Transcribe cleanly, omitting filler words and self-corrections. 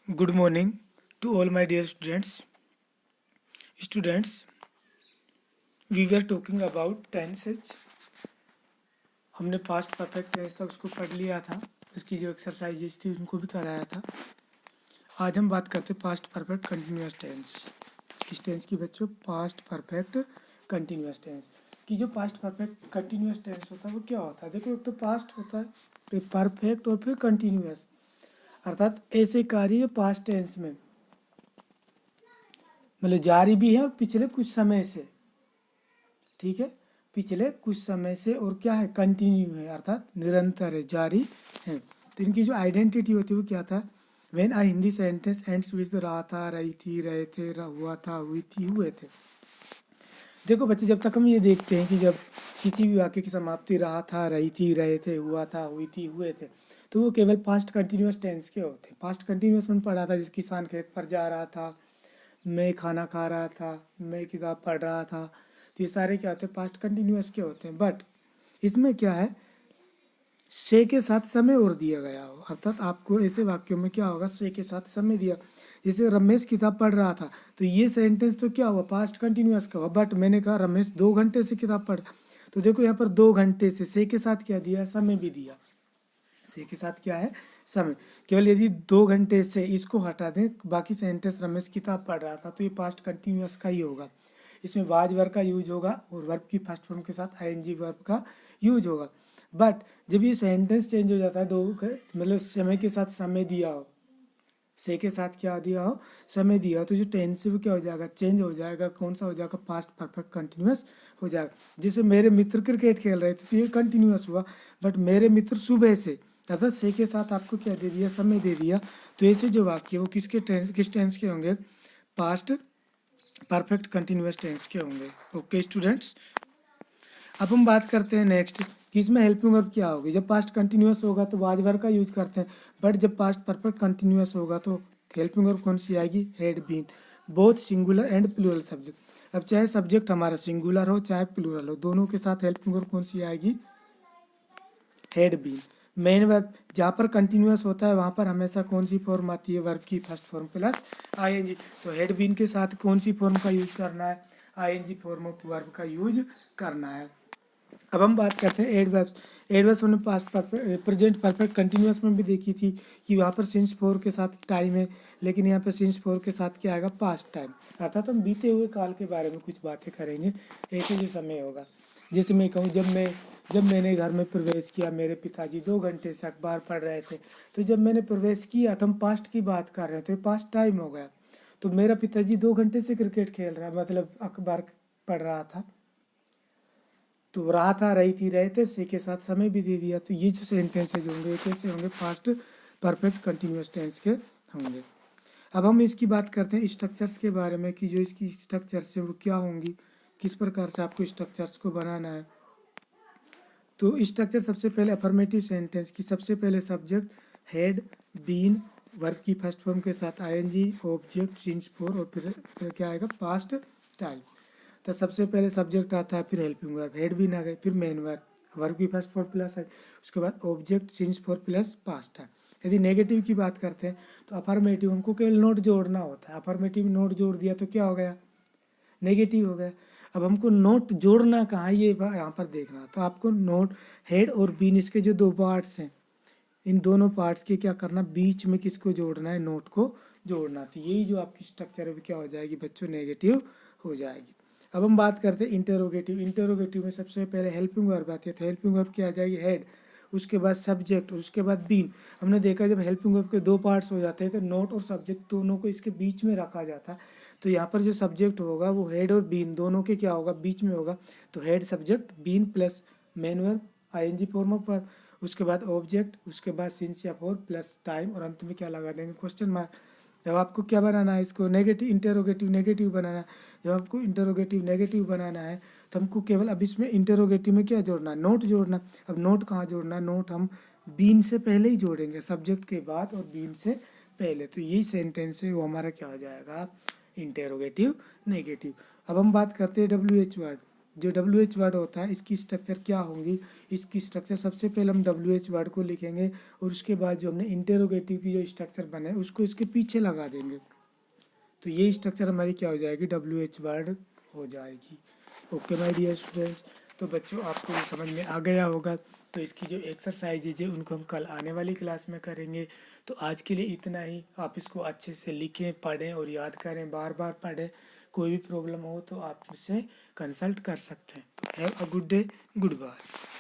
Good morning to all my dear students. Students, we were talking about tenses. हमने past perfect tense था उसको पढ़ लिया था, उसकी जो एक्सरसाइजेस थी उनको भी कराया था। आज हम बात करते पास्ट परफेक्ट कंटिन्यूअस टेंस। किस टेंस की बच्चों? पास्ट परफेक्ट कंटिन्यूअस टेंस की। जो पास्ट परफेक्ट कंटिन्यूअस टेंस होता है वो क्या होता है? देखो, एक तो पास्ट होता है, फिर परफेक्ट और फिर कंटिन्यूअस, अर्थात ऐसे कार्य पास्ट टेंस में मतलब जारी भी है और पिछले कुछ समय से, ठीक है, पिछले कुछ समय से, और क्या है? कंटिन्यू है, अर्थात निरंतर है, जारी है। तो इनकी जो आइडेंटिटी होती है वो क्या था? When a Hindi sentence ends with रहा था, रही थी, रहे थे, हुआ था, हुई थी, हुए थे। देखो बच्चे, जब तक हम ये देखते हैं कि जब किसी भी वाक्य की समाप्ति रहा था, रही थी, रहे थे, हुआ था, हुई थी, हुए थे, तो वो केवल पास्ट कंटिन्यूअस टेंस के होते हैं। पास्ट कंटिन्यूअस में पढ़ा था, जिस किसान खेत पर जा रहा था, मैं खाना खा रहा था, मैं किताब पढ़ रहा था, तो ये सारे क्या होते हैं? पास्ट कंटिन्यूअस के होते हैं। बट इसमें क्या है? से के साथ समय और दिया गया हो, अर्थात आपको ऐसे वाक्यों में क्या होगा? से के साथ समय दिया। जैसे रमेश किताब पढ़ रहा था, तो ये सेंटेंस तो क्या हुआ? पास्ट कंटिन्यूअस का हुआ। बट मैंने कहा रमेश 2 घंटे से किताब पढ़, तो देखो यहाँ पर 2 घंटे से के साथ क्या दिया? समय भी दिया। से के साथ क्या है? समय। केवल यदि 2 घंटे से इसको हटा दें, बाकी सेंटेंस रमेश किताब पढ़ रहा था, तो ये पास्ट कंटिन्यूअस का ही होगा। इसमें वाज वर्ब का यूज होगा और वर्ब की फर्स्ट फॉर्म के साथ आईएनजी वर्ब का यूज होगा। बट जब ये सेंटेंस चेंज हो जाता है, दो मतलब समय के साथ समय दिया हो, से के साथ क्या दिया हो? समय दिया हो, तो जो टेंस है वो क्या हो जाएगा? चेंज हो जाएगा। कौन सा हो जाएगा? पास्ट परफेक्ट कंटिन्यूअस हो जाएगा। जैसे मेरे मित्र क्रिकेट खेल रहे थे, तो ये कंटिन्यूअस हुआ। बट मेरे मित्र सुबह से, अर्थात से के साथ आपको क्या दे दिया? समय दे दिया। तो ऐसे जो वाक्य वो किस टेंस के होंगे? पास्ट परफेक्ट कंटिन्यूअस टेंस के होंगे। ओके स्टूडेंट्स, अब हम बात करते हैं नेक्स्ट कि इसमें हेल्पिंग वर्ब क्या होगी। जब पास्ट कंटिन्यूअस होगा तो वाज वर्ब का यूज करते हैं, बट जब पास्ट परफेक्ट कंटिन्यूअस होगा तो हेल्पिंग वर्ब कौन सी आएगी? Had been, both singular and plural subject. अब चाहे सब्जेक्ट हमारा सिंगुलर हो चाहे प्लूरल हो, दोनों के साथ हेल्पिंग वर्ब कौन सी आएगी? Had been. मेन वर्ब जहाँ पर कंटिन्यूअस होता है वहाँ पर हमेशा कौन सी फॉर्म आती है? वर्ब की फर्स्ट फॉर्म प्लस आईएनजी। तो हैड बीन के साथ कौन सी फॉर्म का यूज करना है? आईएनजी फॉर्म ऑफ वर्ब का यूज करना है। अब हम बात करते हैं एडवर्ब्स। एडवर्ब्स हमने पास्ट प्रेजेंट परफेक्ट कंटिन्यूअस में भी देखी थी कि वहाँ पर सिंस फोर के साथ टाइम है, लेकिन यहाँ पर सिंस फोर के साथ क्या आएगा? पास्ट टाइम, अर्थात हम बीते हुए काल के बारे में कुछ बातें करेंगे। ऐसे जो समय होगा, जैसे मैं कहूँ जब मैंने घर में प्रवेश किया, मेरे पिताजी 2 घंटे से अखबार पढ़ रहे थे। तो जब मैंने प्रवेश किया तो हम पास्ट की बात कर रहे थे, तो पास्ट टाइम हो गया। तो मेरा पिताजी 2 घंटे से क्रिकेट खेल रहा है, मतलब अखबार पढ़ रहा था। तो रहा था, रही थी, रहे थे, से के साथ समय भी दे दिया। तो ये जो सेंटेंसेज होंगे कैसे होंगे? पास्ट परफेक्ट कंटिन्यूअस टेंस के होंगे। अब हम इसकी बात करते हैं स्ट्रक्चर्स के बारे में कि जो इसकी स्ट्रक्चर्स है वो क्या होंगी, किस प्रकार से आपको स्ट्रक्चर्स को बनाना है। तो स्ट्रक्चर सबसे पहले अफर्मेटिव सेंटेंस की सबसे पहले सब्जेक्ट हैड बीन, वर्ब की फर्स्ट फॉर्म के साथ आईएनजी, ऑब्जेक्ट सिंस फोर, और फिर क्या आएगा? Past time. तो सबसे पहले सब्जेक्ट आता है, फिर हेल्पिंग वर्ब, हेड बीन आ गए, फिर मेन वर्ब, वर्ब की फर्स्ट फॉर्म प्लस है, उसके बाद object since four plus past time. यदि नेगेटिव की बात करते हैं तो अफर्मेटिव हमको केवल नोट जोड़ना होता है। अफर्मेटिव नोट जोड़ दिया तो क्या हो गया? नेगेटिव हो गया। अब हमको नोट जोड़ना कहाँ, ये यहाँ पर देखना। तो आपको नोट हेड और बीन, इसके जो 2 पार्ट्स हैं, इन दोनों पार्ट्स के क्या करना? बीच में किसको जोड़ना है? नोट को जोड़ना। तो यही जो आपकी स्ट्रक्चर है वो क्या हो जाएगी बच्चों? नेगेटिव हो जाएगी। अब हम बात करते हैं इंटेरोगेटिव। इंटेरोगेटिव में सबसे पहले हेल्पिंग वर्ब आती है, तो हेल्पिंग वर्ब क्या आ जाएगी? हेड, उसके बाद सब्जेक्ट और उसके बाद बीन। हमने देखा जब हेल्पिंग वर्ब के 2 पार्ट्स हो जाते हैं तो नोट और सब्जेक्ट दोनों को इसके बीच में रखा जाता है। तो यहाँ पर जो सब्जेक्ट होगा वो हेड और बीन दोनों के क्या होगा? बीच में होगा। तो had subject been plus main verb ING form of verb, उसके बाद ऑब्जेक्ट, उसके बाद सिंस या फोर प्लस टाइम, और अंत में क्या लगा देंगे? Question mark. जब आपको क्या बनाना है? इसको नेगेटिव, इंटेरोगेटिव नेगेटिव बनाना है। जब आपको इंटेरोगेटिव नेगेटिव बनाना है तो हमको केवल अब इसमें इंटेरोगेटिव में क्या जोड़ना है? नोट जोड़ना। अब नोट कहाँ जोड़ना है? नोट हम बीन से पहले ही जोड़ेंगे, सब्जेक्ट के बाद और बीन से पहले। तो यही सेंटेंस है वो हमारा क्या हो जाएगा? Interrogative negative. अब हम बात करते हैं WH वर्ड। जो WH वर्ड होता है इसकी स्ट्रक्चर क्या होंगी, इसकी स्ट्रक्चर सबसे पहले हम WH वर्ड को लिखेंगे और उसके बाद जो हमने इंटेरोगेटिव की जो स्ट्रक्चर बना है उसको इसके पीछे लगा देंगे, तो ये स्ट्रक्चर हमारी क्या हो जाएगी, WH वर्ड हो जाएगी। ओके माय डियर स्टूडेंट्स, तो बच्चों आपको ये समझ में आ गया होगा। तो इसकी जो एक्सरसाइजेज है उनको हम कल आने वाली क्लास में करेंगे। तो आज के लिए इतना ही। आप इसको अच्छे से लिखें, पढ़ें और याद करें, बार बार पढ़ें। कोई भी प्रॉब्लम हो तो आप मुझसे कंसल्ट कर सकते हैं। Have a good day, good bye.